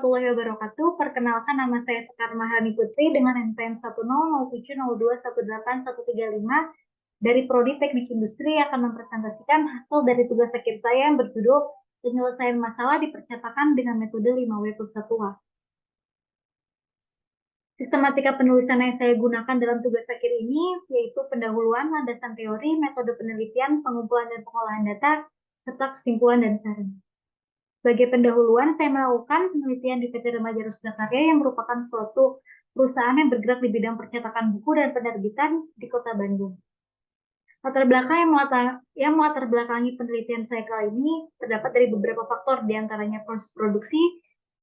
warahmatullahi wabarakatuh. Perkenalkan, nama saya Sekar Maharani Putri dengan NPM 1007071818135 dari Prodi Teknik Industri yang akan mempresentasikan hasil dari tugas akhir saya yang berjudul penyelesaian masalah di percetakan dengan metode 5W+1H. Sistematika penulisan yang saya gunakan dalam tugas akhir ini yaitu pendahuluan, landasan teori, metode penelitian, pengumpulan dan pengolahan data, serta kesimpulan dan saran. Sebagai pendahuluan, saya melakukan penelitian di PT Remaja Rusda Karya yang merupakan suatu perusahaan yang bergerak di bidang percetakan buku dan penerbitan di Kota Bandung. Latar belakang yang melatar belakangi penelitian saya kali ini terdapat dari beberapa faktor, diantaranya proses produksi.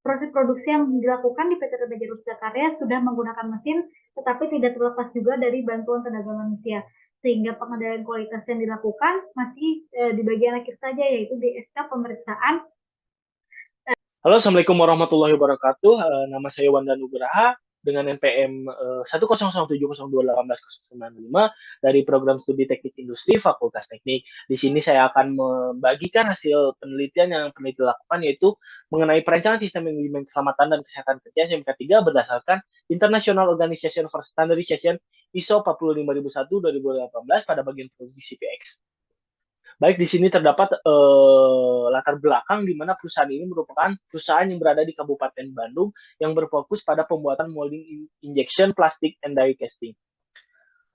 Proses produksi yang dilakukan di PT Remaja Rusda Karya sudah menggunakan mesin, tetapi tidak terlepas juga dari bantuan tenaga manusia, sehingga pengendalian kualitas yang dilakukan masih di bagian akhir saja, yaitu di SK pemeriksaan. Halo, Assalamualaikum warahmatullahi wabarakatuh. Nama saya Wanda Nugraha dengan NPM 10017021895 dari Program Studi Teknik Industri Fakultas Teknik. Di sini saya akan membagikan hasil penelitian yang peneliti lakukan, yaitu mengenai perancangan sistem manajemen keselamatan dan kesehatan kerja SMK3 berdasarkan International Organization for Standardization ISO 45001-2018 pada bagian produksi CPX. Baik, di sini terdapat latar belakang di mana perusahaan ini merupakan perusahaan yang berada di Kabupaten Bandung yang berfokus pada pembuatan molding injection plastik and die casting.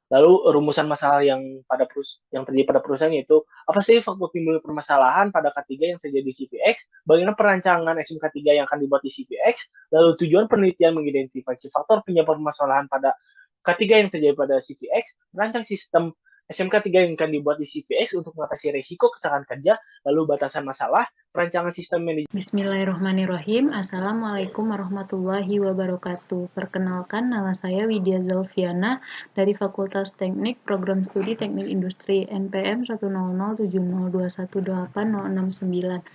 Lalu rumusan masalah yang terjadi pada perusahaan yaitu apa sih faktor timbul permasalahan pada K3 yang terjadi di CPX, bagaimana perancangan SMK3 yang akan dibuat di CPX, lalu tujuan penelitian mengidentifikasi faktor penyebab permasalahan pada K3 yang terjadi pada CPX, merancang sistem SMK3 yang akan dibuat di CPX untuk mengatasi risiko kecelakaan kerja, lalu batasan masalah, perancangan sistem manajemen. Bismillahirrahmanirrahim. Assalamualaikum warahmatullahi wabarakatuh. Perkenalkan, nama saya Widya Zalfiana dari Fakultas Teknik, Program Studi Teknik Industri, NPM 1007021180669.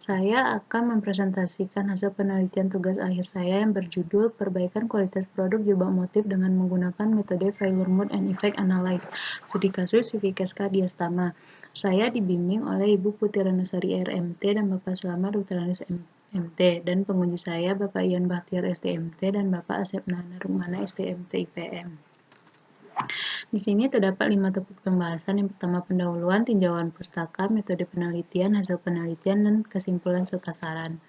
Saya akan mempresentasikan hasil penelitian tugas akhir saya yang berjudul Perbaikan Kualitas Produk Jilbab Motif dengan menggunakan metode Failure Mode and Effect Analysis, studi kasus Sifikes-K Diastama. Saya dibimbing oleh Ibu Putri Ranasari RMT dan Bapak Selamat Dr. Anis MT, dan pengunjung saya Bapak Ian Bahtiar STMT dan Bapak Asep Nana Rumana STMT IPM. Di sini terdapat 5 topik pembahasan. Yang pertama, pendahuluan, tinjauan pustaka, metode penelitian, hasil penelitian, dan kesimpulan serta saran.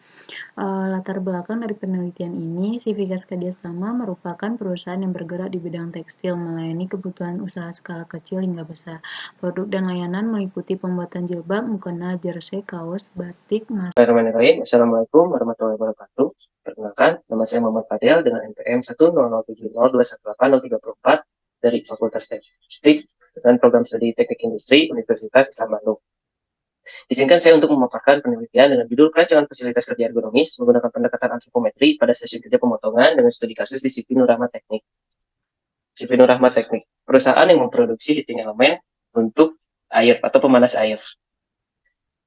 Latar belakang dari penelitian ini, Sifikes-K Diastama merupakan perusahaan yang bergerak di bidang tekstil, melayani kebutuhan usaha skala kecil hingga besar. Produk dan layanan meliputi pembuatan jilbab, mukena, jersey, kaos, batik, Bismillahirrahmanirrahim. Assalamualaikum warahmatullahi wabarakatuh. Perkenalkan, nama saya Muhammad Fadil dengan NPM 10070218034 dari Fakultas Teknik dengan Program Studi Teknik Industri Universitas Islam Bandung. Izinkan saya untuk memaparkan penelitian dengan judul Perancangan Fasilitas Kerja Ergonomis menggunakan pendekatan antropometri pada stasiun kerja pemotongan dengan studi kasus di CV Nur Rahmat Teknik. CV Nur Rahmat Teknik, perusahaan yang memproduksi heating elemen untuk air atau pemanas air.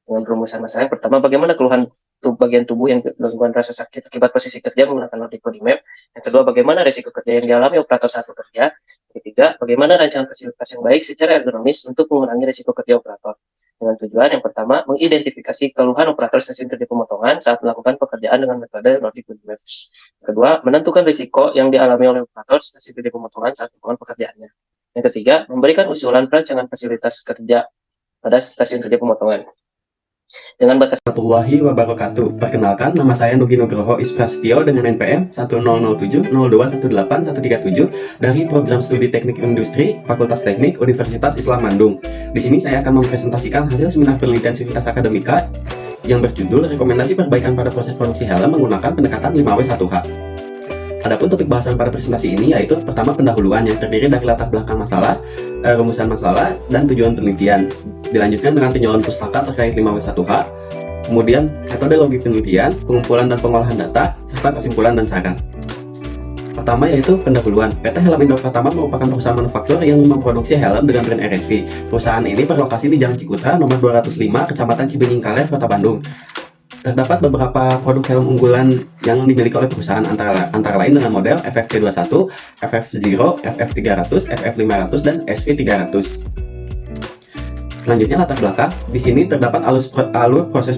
Dengan perumusan masalah yang pertama, bagaimana keluhan bagian tubuh yang gangguan rasa sakit akibat posisi kerja menggunakan Nordic Body Map. Yang kedua, bagaimana risiko kerja yang dialami operator saat bekerja. Yang ketiga, bagaimana rancangan fasilitas yang baik secara ergonomis untuk mengurangi risiko kerja operator. Dengan tujuan yang pertama, mengidentifikasi keluhan operator stasiun kerja pemotongan saat melakukan pekerjaan dengan metode Nordic Body Map. Yang kedua, menentukan risiko yang dialami oleh operator stasiun kerja pemotongan saat melakukan pekerjaannya. Yang ketiga, memberikan usulan perancangan fasilitas kerja pada stasiun kerja pemotongan. Dengan batas warahmatullahi wabarakatuh. Perkenalkan, nama saya Nugi Nugroho Isprastio dengan NPM 10070218137 dari Program Studi Teknik Industri Fakultas Teknik Universitas Islam Bandung. Di sini saya akan mempresentasikan hasil seminar penelitian Sivitas Akademika yang berjudul Rekomendasi Perbaikan pada Proses Produksi Helm menggunakan pendekatan 5W1H. Adapun topik bahasan pada presentasi ini yaitu pertama, pendahuluan yang terdiri dari latar belakang masalah, rumusan masalah, dan tujuan penelitian. Dilanjutkan dengan tinjauan pustaka terkait 5W1H, kemudian metodologi penelitian, pengumpulan dan pengolahan data, serta kesimpulan dan saran. Pertama yaitu pendahuluan. PT Helm Indo Pratama merupakan perusahaan manufaktur yang memproduksi helm dengan brand RSV. Perusahaan ini berlokasi di Jalan Cikutra, nomor 205, Kecamatan Cibenying Kaler, Kota Bandung. Terdapat beberapa produk helm unggulan yang dimiliki oleh perusahaan antara lain dengan model FFP21, FF0, FF300, FF500, dan SV300. Selanjutnya latar belakang. Di sini terdapat alur proses